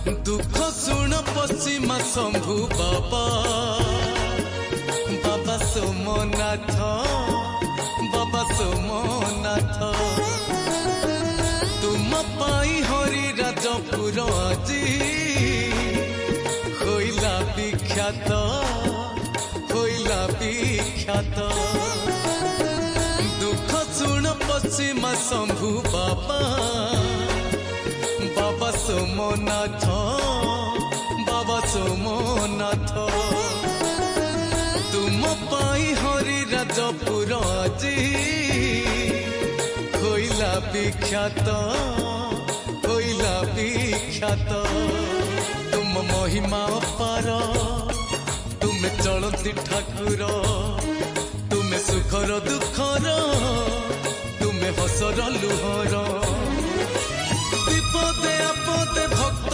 दुख शुण पश्चिमा शंभु बाबा बाबा सोमनाथ बाबा सोमनाथ तुम पाई हरि राजपुर আজি होइला विख्यात दुख शुण पश्चिमा शंभु बाबा बाबा सोमनाथ तुम पाई हरि राजपुर আজি होइला विख्यात तुम महिमा अपार तुम चलती ठाकुर तुम सुखर दुखर तुम हसर लुहर विपदे आपदे भक्त